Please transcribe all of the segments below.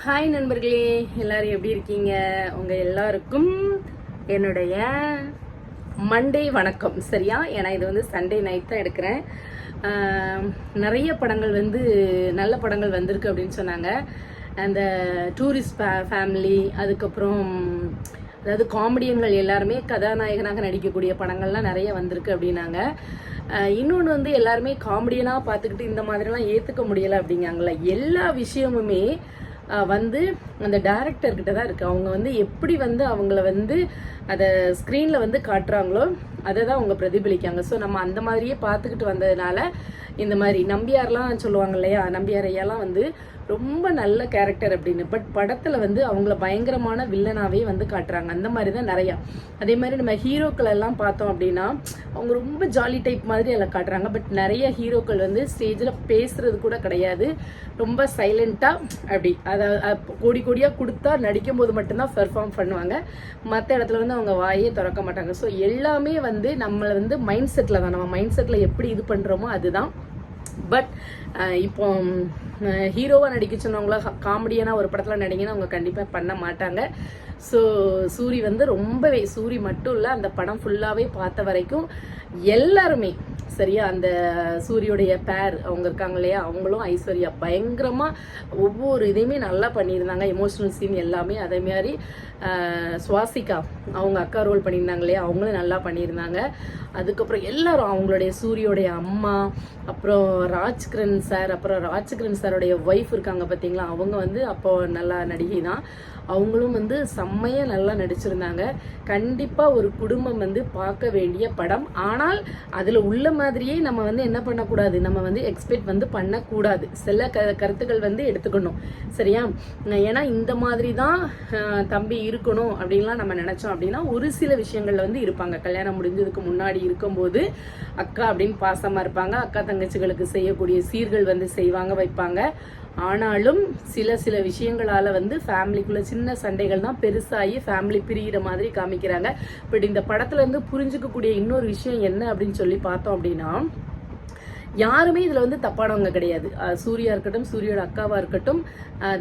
Hi நண்பர்களே, எல்லாரும் எப்படி இருக்கீங்க? உங்க எல்லாருக்கும் என்னுடைய மண்டே வணக்கம். சரியா? ஏன்னா இது வந்து சண்டே நைட் தான் எடுக்கிறேன். நிறைய படங்கள் வந்து நல்ல படங்கள் வந்திருக்கு அப்படின்னு சொன்னாங்க. அந்த டூரிஸ்ட் ஃபேமிலி, அதுக்கப்புறம் அதாவது காமெடியன்கள் எல்லாருமே கதாநாயகனாக நடிக்கக்கூடிய படங்கள்லாம் நிறைய வந்திருக்கு அப்படின்னாங்க. இன்னொன்று வந்து எல்லாருமே காமெடியனாக பார்த்துக்கிட்டு இந்த மாதிரிலாம் ஏற்றுக்க முடியலை அப்படிங்காங்களே. எல்லா விஷயமுமே வந்து அந்த டைரக்டர்கிட்ட தான் இருக்குது. அவங்க வந்து எப்படி வந்து அவங்கள வந்து அதை ஸ்க்ரீனில் வந்து காட்டுறாங்களோ அதை தான் அவங்க பிரதிபலிக்காங்க. ஸோ நம்ம அந்த மாதிரியே பார்த்துக்கிட்டு வந்ததுனால இந்த மாதிரி நம்பியார்லாம் சொல்லுவாங்க இல்லையா, நம்பியார் ஐயாலாம் வந்து ரொம்ப நல்ல கேரக்டர் அப்படின்னு, பட் படத்தில் வந்து அவங்கள பயங்கரமான வில்லனாவே வந்து காட்டுறாங்க. அந்த மாதிரி தான் நிறையா. அதே மாதிரி நம்ம ஹீரோக்கள் எல்லாம் பார்த்தோம் அப்படின்னா அவங்க ரொம்ப ஜாலி டைப் மாதிரி எல்லாம் காட்டுறாங்க. பட் நிறைய ஹீரோக்கள் வந்து ஸ்டேஜில் பேசுறது கூட கிடையாது, ரொம்ப சைலண்ட்டாக அப்படி அதாவது கோடி கோடியாக கொடுத்தா நடிக்கும் போது மட்டும்தான் பெர்ஃபார்ம் பண்ணுவாங்க. மற்ற இடத்துல வந்து அவங்க வாயே திறக்க மாட்டாங்க. ஸோ எல்லாமே வந்து நம்மளை வந்து மைண்ட் செட்டில் தான், நம்ம மைண்ட் செட்டில் எப்படி இது பண்ணுறோமோ அதுதான். பட் இப்போ ஹீரோவாக நடிக்க சொன்னவங்களா காமெடியான ஒரு படத்தில் நடிங்கன்னா அவங்க கண்டிப்பாக பண்ண மாட்டாங்க. ஸோ சூரி வந்து ரொம்பவே, சூரி மட்டும் இல்லை, அந்த படம் ஃபுல்லாகவே பார்த்த வரைக்கும் எல்லாருமே சரியா, அந்த சூரியோடைய பேர் அவங்க இருக்காங்க இல்லையா, அவங்களும் ஐஸ்வர்யா பயங்கரமாக ஒவ்வொரு இதையுமே நல்லா பண்ணியிருந்தாங்க. எமோஷனல் சீன் எல்லாமே. அதே மாதிரி சுவாசிகா அவங்க அக்கா ரோல் பண்ணியிருந்தாங்க இல்லையா, அவங்களும் நல்லா பண்ணியிருந்தாங்க. அதுக்கப்புறம் எல்லாரும் அவங்களுடைய சூரியோடைய அம்மா, அப்புறம் ராஜ்கிரண் சார், அப்புறம் ராஜ்கிரண் சாரோடைய ஒய்ஃப் இருக்காங்க பார்த்தீங்களா, அவங்க வந்து அப்போ நல்லா நடிகை தான். அவங்களும் வந்து செம்மையாக நல்லா நடிச்சிருந்தாங்க. கண்டிப்பாக ஒரு குடும்பம் வந்து பார்க்க வேண்டிய படம். ஆனால் அதில் உள்ள மாதிரியே நம்ம வந்து என்ன பண்ணக்கூடாது, நம்ம வந்து எக்ஸ்பெக்ட் வந்து பண்ணக்கூடாது. சில கருத்துக்கள் வந்து எடுத்துக்கணும். சரியா? ஏன்னா இந்த மாதிரி தான் தம்பி இருக்கணும் அப்படின்லாம் நம்ம நினச்சோம் அப்படின்னா ஒரு சில விஷயங்கள்ல வந்து இருப்பாங்க. கல்யாணம் முடிஞ்சதுக்கு முன்னாடி இருக்கும்போது அக்கா அப்படின்னு பாசமாக இருப்பாங்க. அக்கா தங்கச்சிகளுக்கு செய்யக்கூடிய சீர்கள் வந்து செய்வாங்க, வைப்பாங்க. ஆனாலும் சில விஷயங்களால வந்து ஃபேமிலிக்குள்ள சின்ன சண்டைகள் தான் பெருசாகி ஃபேமிலி பிரிகிற மாதிரி காமிக்கிறாங்க. பட் இந்த படத்துல இருந்து புரிஞ்சுக்கக்கூடிய இன்னொரு விஷயம் என்ன அப்படின்னு சொல்லி பார்த்தோம் அப்படின்னா, யாருமே இதுல வந்து தப்பானவங்க கிடையாது. சூர்யா இருக்கட்டும், சூரியோட அக்காவா இருக்கட்டும்,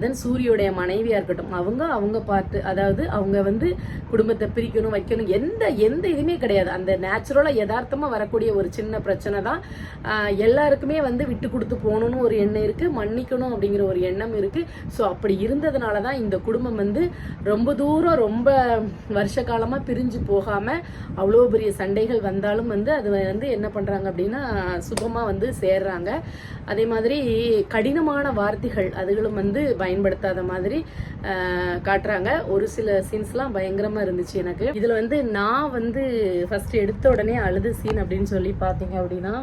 தென் சூரியோடைய மனைவியா இருக்கட்டும், அவங்க பார்த்து, அதாவது அவங்க வந்து குடும்பத்தை பிரிக்கணும் வைக்கணும் எந்த இதுவுமே கிடையாது. அந்த நேச்சுரலா யதார்த்தமா வரக்கூடிய ஒரு சின்ன பிரச்சனை தான். எல்லாருக்குமே வந்து விட்டு கொடுத்து போகணும்னு ஒரு எண்ணம் இருக்கு, மன்னிக்கணும் அப்படிங்கிற ஒரு எண்ணம் இருக்கு. ஸோ அப்படி இருந்ததுனாலதான் இந்த குடும்பம் வந்து ரொம்ப தூரம், ரொம்ப வருஷ காலமா பிரிஞ்சு போகாம அவ்வளோ பெரிய சண்டைகள் வந்தாலும் வந்து அது வந்து என்ன பண்றாங்க அப்படின்னா சுகமா வந்து சேர்றாங்க. அதே மாதிரி கடினமான வார்த்தைகள் அதுகளும் வந்து பயன்படுத்தாத மாதிரி காட்டுறாங்க. ஒரு சில சீன்ஸ்லாம் பயங்கரமா இருந்துச்சு எனக்கு. இதுல வந்து நான் வந்து ஃபர்ஸ்ட் எடுத்த உடனே அழுது சீன் அப்படின்னு சொல்லி பார்த்தீங்க அப்படின்னா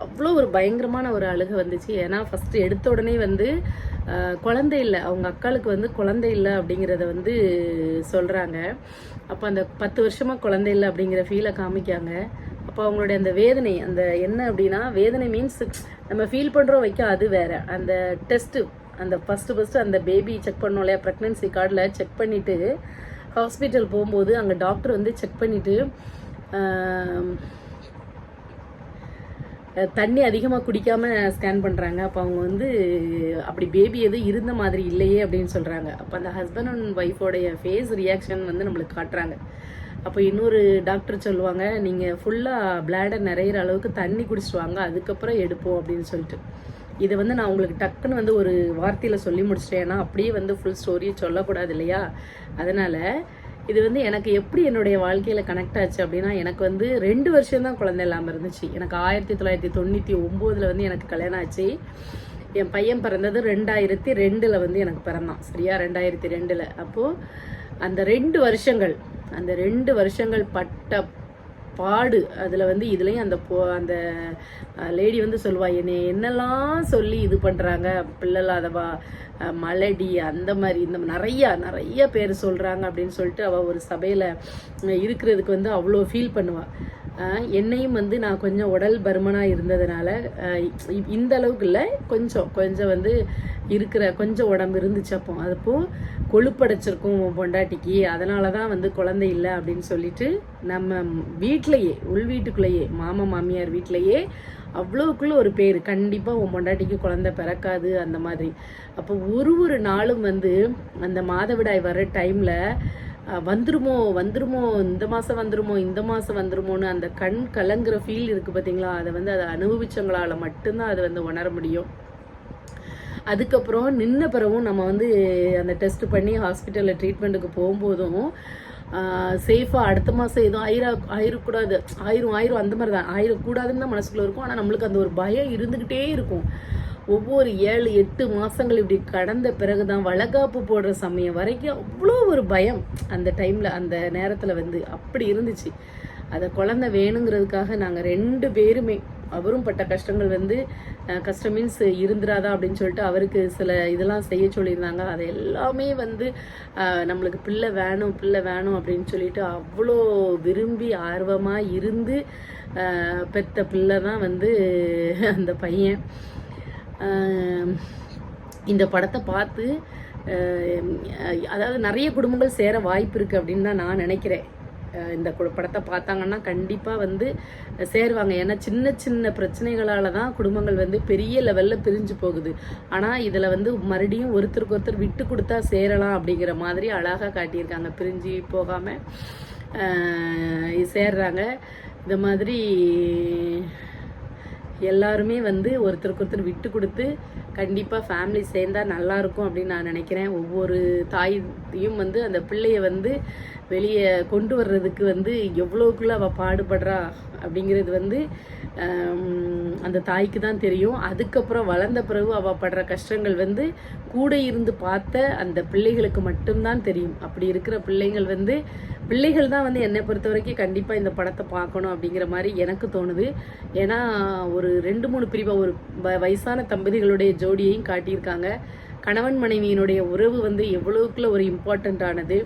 அவ்வளோ ஒரு பயங்கரமான ஒரு அழுகை வந்துச்சு. ஏன்னா ஃபர்ஸ்ட் எடுத்த உடனே வந்து குழந்தை இல்லை, அவங்க அக்காளுக்கு வந்து குழந்தை இல்லை அப்படிங்கிறத வந்து சொல்றாங்க. அப்போ அந்த 10 வருஷமா குழந்தை இல்லை அப்படிங்கிற ஃபீலை காமிக்காங்க. அப்போ அவங்களுடைய அந்த வேதனை, அந்த என்ன அப்படின்னா, வேதனை மீன்ஸ் நம்ம ஃபீல் பண்ணுறோம் வைக்க, அது வேற. அந்த டெஸ்ட்டு, அந்த ஃபஸ்ட்டு அந்த பேபி செக் பண்ணோம் இல்லையா, ப்ரெக்னன்சி கார்டில் செக் பண்ணிவிட்டு ஹாஸ்பிட்டல் போகும்போது அங்கே டாக்டர் வந்து செக் பண்ணிவிட்டு தண்ணி அதிகமாக குடிக்காமல் ஸ்கேன் பண்ணுறாங்க. அப்போ அவங்க வந்து அப்படி பேபி எதுவும் இருந்த மாதிரி இல்லையே அப்படின்னு சொல்கிறாங்க. அப்போ அந்த ஹஸ்பண்ட் அண்ட் ஒய்ஃபோடைய ஃபேஸ் ரியாக்ஷன் வந்து நம்மளுக்கு காட்டுறாங்க. அப்போ இன்னொரு டாக்டர் சொல்லுவாங்க, நீங்கள் ஃபுல்லாக பிளாடர் நிறையிற அளவுக்கு தண்ணி குடிச்சிட்டு வாங்க, அதுக்கப்புறம் எடுப்போம் அப்படின்னு சொல்லிட்டு. இதை வந்து நான் உங்களுக்கு டக்குன்னு வந்து ஒரு வார்த்தையில் சொல்லி முடிச்சிட்டேன். ஏன்னா அப்படியே வந்து ஃபுல் ஸ்டோரியை சொல்லக்கூடாது இல்லையா. அதனால் இது வந்து எனக்கு எப்படி என்னுடைய வாழ்க்கையில் கனெக்ட் ஆச்சு அப்படின்னா, எனக்கு வந்து 2 வருஷம் தான் குழந்தை இல்லாமல் இருந்துச்சு. எனக்கு 1999 வந்து எனக்கு கல்யாணம் ஆச்சு. என் பையன் பிறந்தது 2002 வந்து எனக்கு பிறந்தான். சரியா? 2002. அப்போது அந்த 2 வருஷங்கள் பட்ட பாடு அதில் வந்து இதுலேயும் அந்த லேடி வந்து சொல்லுவா, என்னெல்லாம் சொல்லி இது பண்ணுறாங்க, பிள்ளைலாதவா, மலடி, அந்த மாதிரி இந்த நிறைய பேர் சொல்கிறாங்க அப்படின்னு சொல்லிட்டு அவள் ஒரு சபையில் இருக்கிறதுக்கு வந்து அவ்வளோ ஃபீல் பண்ணுவாள். என்னையும் வந்து நான் கொஞ்சம் உடல் பருமனாக இருந்ததுனால இந்த அளவுக்கு இல்லை, கொஞ்சம் வந்து இருக்கிற கொஞ்சம் உடம்பு இருந்துச்சு. அப்போ கொழுப்படைச்சிருக்கும் பொண்டாட்டிக்கு, அதனால தான் வந்து குழந்தை இல்லை அப்படின்னு சொல்லிட்டு நம்ம வீட்டிலையே, உள் வீட்டுக்குள்ளேயே, மாமா மாமியார் வீட்டிலையே அவ்வளோக்குள்ள ஒரு பேர், கண்டிப்பாக உன் பொண்டாட்டிக்கு குழந்தை பிறக்காது அந்த மாதிரி. அப்போ ஒரு நாளும் வந்து அந்த மாதவிடாய் வர டைமில் வந்துருமோ வந்துருமோ, இந்த மாதம் வந்துருமோ இந்த மாதம் வந்துருமோன்னு அந்த கண் கலங்குற ஃபீல் இருக்குது பார்த்தீங்களா, அதை வந்து அதை அனுபவிச்சவங்களால் மட்டும்தான் அதை வந்து உணர முடியும். அதுக்கப்புறம் நின்ன பிறகும் நம்ம வந்து அந்த டெஸ்ட் பண்ணி ஹாஸ்பிட்டலில் ட்ரீட்மெண்ட்டுக்கு போகும்போதும் சேஃபாக அடுத்த மாதம் எதுவும் ஆயிரக்கூடாது, ஆயிரம் அந்த மாதிரி தான், ஆயிரக்கூடாதுன்னு தான் மனசுக்குள்ளே இருக்கும். ஆனால் நம்மளுக்கு அந்த ஒரு பயம் இருந்துக்கிட்டே இருக்கும். ஒவ்வொரு 7-8 மாதங்கள் இப்படி கடந்த பிறகு தான் வளகாப்பு போடுற சமயம் வரைக்கும் அவ்வளோ ஒரு பயம் அந்த டைமில், அந்த நேரத்தில் வந்து அப்படி இருந்துச்சு. அதை குழந்தை வேணுங்கிறதுக்காக நாங்கள் 2 பேருமே, அவரும் பட்ட கஷ்டங்கள் வந்து கஷ்டம் மீன்ஸ் இருந்துராதா அப்படின்னு சொல்லிட்டு அவருக்கு சில இதெல்லாம் செய்ய சொல்லியிருந்தாங்க. அது எல்லாமே வந்து நம்மளுக்கு பிள்ளை வேணும் அப்படின்னு சொல்லிட்டு அவ்வளோ விரும்பி ஆர்வமாக இருந்து பெத்த பிள்ளை தான் வந்து அந்த பையன். இந்த படத்தை பார்த்து அதாவது நிறைய குடும்பங்கள் சேர வாய்ப்பு இருக்குது அப்படின்னு தான் நான் நினைக்கிறேன். இந்த படத்தை பார்த்தாங்கன்னா கண்டிப்பாக வந்து சேருவாங்க. ஏன்னா சின்ன சின்ன பிரச்சனைகளால் தான் குடும்பங்கள் வந்து பெரிய லெவலில் பிரிஞ்சு போகுது. ஆனால் இதில் வந்து மறுபடியும் ஒருத்தருக்கு ஒருத்தர் விட்டு கொடுத்தா சேரலாம் அப்படிங்கிற மாதிரி அழகாக காட்டியிருக்காங்க. பிரிஞ்சு போகாமல் சேர்றாங்க. இந்த மாதிரி எல்லாருமே வந்து ஒருத்தருக்கு ஒருத்தர் விட்டு கொடுத்து கண்டிப்பாக ஃபேமிலி சேர்ந்தால் நல்லாயிருக்கும் அப்படின்னு நான் நினைக்கிறேன். ஒவ்வொரு தாயும் வந்து அந்த பிள்ளைய வந்து வெளியே கொண்டு வர்றதுக்கு வந்து எவ்வளோக்குள்ள அவள் பாடுபடுறா அப்படிங்கிறது வந்து அந்த தாய்க்கு தான் தெரியும். அதுக்கப்புறம் வளர்ந்த பிறகு அவள் படுற கஷ்டங்கள் வந்து கூட இருந்து பார்த்த அந்த பிள்ளைகளுக்கு மட்டும்தான் தெரியும். அப்படி இருக்கிற பிள்ளைகள் தான் வந்து என்னை பொறுத்த வரைக்கும் கண்டிப்பாக இந்த படத்தை பார்க்கணும் அப்படிங்கிற மாதிரி எனக்கு தோணுது. ஏன்னா ஒரு 2-3 பிரிவாக ஒரு வயசான தம்பதிகளுடைய ஜோடியையும் காட்டியிருக்காங்க. கணவன் மனைவியினுடைய உறவு வந்து எவ்வளவுக்குள்ள ஒரு இம்பார்ட்டண்ட்டானது,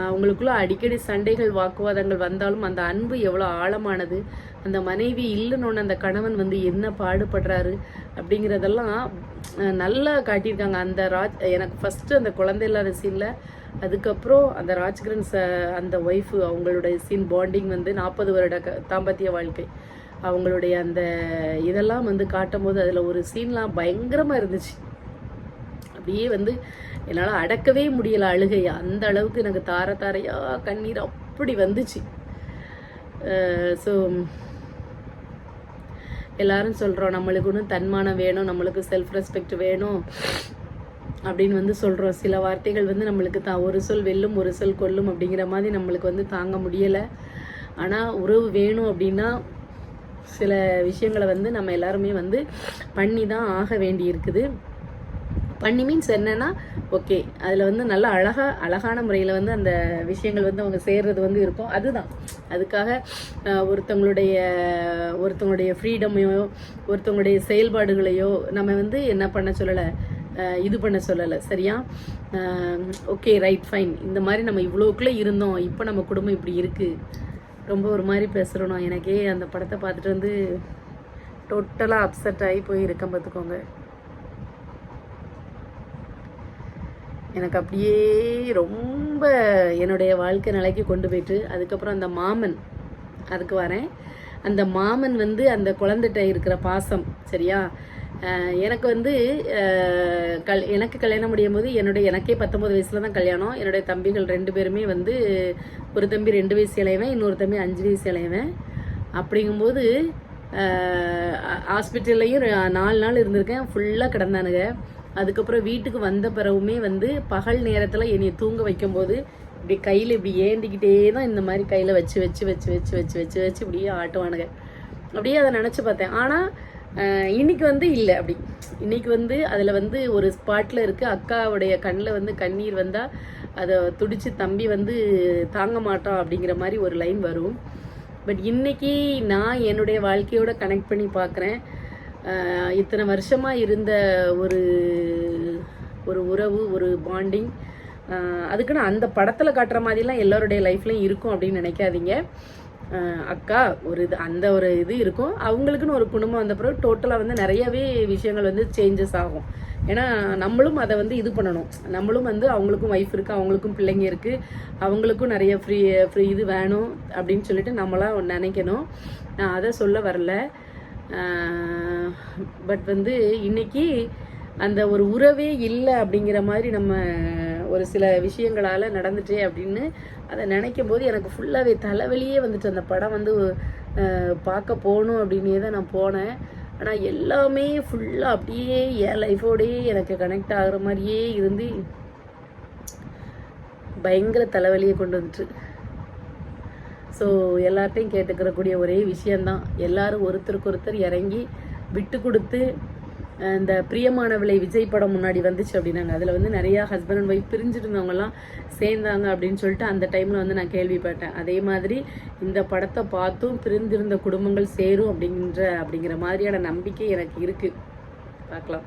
அவங்களுக்குள்ள அடிக்கடி சண்டைகள் வாக்குவாதங்கள் வந்தாலும் அந்த அன்பு எவ்வளோ ஆழமானது, அந்த மனைவி இல்லைன்னு அந்த கணவன் வந்து என்ன பாடுபடுறாரு அப்படிங்கிறதெல்லாம் நல்லா காட்டியிருக்காங்க. அந்த எனக்கு ஃபஸ்ட்டு அந்த குழந்தை இல்லாத சீனில், அதுக்கப்புறம் அந்த ராஜ்கிரண் அந்த ஒய்ஃபு அவங்களுடைய சீன் பாண்டிங் வந்து 40 வருட தாம்பத்திய வாழ்க்கை அவங்களுடைய அந்த இதெல்லாம் வந்து காட்டும் போது அதில் ஒரு சீன்லாம் பயங்கரமாக இருந்துச்சு. அப்படியே வந்து என்னால் அடக்கவே முடியலை அழுகை. அந்த அளவுக்கு எனக்கு தாரையாக கண்ணீர் அப்படி வந்துச்சு. ஸோ எல்லாரும் சொல்கிறோம் நம்மளுக்கு ஒன்றும் தன்மானம் வேணும், நம்மளுக்கு செல்ஃப் ரெஸ்பெக்ட் வேணும் அப்படின்னு வந்து சொல்கிறோம். சில வார்த்தைகள் வந்து நம்மளுக்கு ஒரு சொல் வெல்லும் ஒரு சொல் கொல்லும் அப்படிங்கிற மாதிரி நம்மளுக்கு வந்து தாங்க முடியலை. ஆனால் உறவு வேணும் அப்படின்னா சில விஷயங்களை வந்து நம்ம எல்லாருமே வந்து பண்ணி தான் ஆக வேண்டி இருக்குது. பண்ணி மீன்ஸ் என்னன்னா ஓகே, அதில் வந்து நல்ல அழகான முறையில் வந்து அந்த விஷயங்கள் வந்து அவங்க சேர்றது வந்து இருக்கும். அதுதான் அதுக்காக ஒருத்தவங்களுடைய ஃப்ரீடமையோ ஒருத்தவங்களுடைய செயல்பாடுகளையோ நம்ம வந்து என்ன பண்ண சொல்லலை, இது பண்ண சொல்லலை. சரியா? ஓகே, ரைட், ஃபைன், இந்த மாதிரி நம்ம இவ்வளோக்குள்ளே இருந்தோம், இப்போ நம்ம குடும்பம் இப்படி இருக்குது. ரொம்ப ஒரு மாதிரி பேசுகிறோம். நான் எனக்கே அந்த படத்தை பார்த்துட்டு வந்து டோட்டலாக அப்செட் ஆகி போய் இருக்கேன் பார்த்துக்கோங்க. எனக்கு அப்படியே ரொம்ப என்னுடைய வாழ்க்கை நிலைக்கு கொண்டு போயிட்டு, அதுக்கப்புறம் அந்த மாமன், அதுக்கு வரேன். அந்த மாமன் வந்து அந்த குழந்தைகிட்ட இருக்கிற பாசம். சரியா? எனக்கு வந்து எனக்கு கல்யாணம் முடியும் போது எனக்கே 19 வயசில் தான் கல்யாணம். என்னுடைய தம்பிகள் 2 பேருமே வந்து, ஒரு தம்பி 2 வயசு இளையவன், இன்னொரு தம்பி 5 வயசு இளையவன். அப்படிங்கும்போது ஹாஸ்பிட்டல்லையும் 4 நாள் இருந்திருக்கேன், ஃபுல்லாக கிடந்தானுங்க. அதுக்கப்புறம் வீட்டுக்கு வந்த பிறகுமே வந்து பகல் நேரத்தில் என்னை தூங்க வைக்கும்போது இப்படி கையில் இப்படி ஏந்திக்கிட்டே தான் இந்த மாதிரி கையில் வச்சு வச்சு வச்சு வச்சு வச்சு வச்சு வச்சு இப்படியே ஆட்டுவானுங்க. அப்படியே அதை நினச்சி பார்த்தேன். ஆனால் இன்னைக்கு வந்து இல்லை. அப்படி இன்னைக்கு வந்து அதில் வந்து ஒரு ஸ்பாட்டில் இருக்குது, அக்காவுடைய கண்ணில் வந்து கண்ணீர் வந்தால் அதை துடிச்சு தம்பி வந்து தாங்க மாட்டான் அப்படிங்கிற மாதிரி ஒரு லைன் வரும். பட் இன்னைக்கு நான் என்னுடைய வாழ்க்கையோட கனெக்ட் பண்ணி பார்க்குறேன். இத்தனை வருஷமாக இருந்த ஒரு உறவு, ஒரு பாண்டிங், அதுக்குன்னு அந்த படத்தில் காட்டுற மாதிரிலாம் எல்லாருடைய லைஃப்லையும் இருக்கும் அப்படின்னு நினைக்காதீங்க. அக்கா அந்த ஒரு இது இருக்கும். அவங்களுக்குன்னு ஒரு குடும்பம் வந்த பிறகு டோட்டலாக வந்து நிறையவே விஷயங்கள் வந்து சேஞ்சஸ் ஆகும். ஏன்னா நம்மளும் அதை வந்து இது பண்ணணும். நம்மளும் வந்து அவங்களுக்கும் ஒய்ஃப் இருக்குது, அவங்களுக்கும் பிள்ளைங்க இருக்குது, அவங்களுக்கும் நிறைய ஃப்ரீ இது வேணும் அப்படின்னு சொல்லிட்டு நம்மளாம் நினைக்கணும். நான் அதை சொல்ல வரல. பட் வந்து இன்னைக்கு அந்த ஒரு உறவே இல்லை அப்படிங்கிற மாதிரி நம்ம ஒரு சில விஷயங்களால் நடந்துட்டே அப்படின்னு அதை நினைக்கும் போது எனக்கு ஃபுல்லாகவே தலைவலியே வந்துட்டு. அந்த படம் வந்து பார்க்க போகணும் அப்படின்னே தான் நான் போனேன். ஆனால் எல்லாமே ஃபுல்லாக அப்படியே என் லைஃபோடையே எனக்கு கனெக்ட் ஆகிற மாதிரியே இருந்து பயங்கர தலைவலியை கொண்டு வந்துட்டு. ஸோ எல்லார்ட்டையும் கேட்டுக்கிறக்கூடிய ஒரே விஷயந்தான், எல்லாரும் ஒருத்தருக்கு ஒருத்தர் இறங்கி விட்டு கொடுத்து. இந்த பிரியமானவளை விஜய் படம் முன்னாடி வந்துச்சு அப்படின்னாங்க, அதில் வந்து நிறையா ஹஸ்பண்ட் அண்ட் ஒய்ஃப் பிரிஞ்சிருந்தவங்கலாம் சேர்ந்தாங்க அப்படின்னு சொல்லிட்டு அந்த டைமில் வந்து நான் கேள்விப்பட்டேன். அதே மாதிரி இந்த படத்தை பார்த்தும் பிரிந்திருந்த குடும்பங்கள் சேரும் அப்படிங்கிற மாதிரியான நம்பிக்கை எனக்கு இருக்குது. பார்க்கலாம்.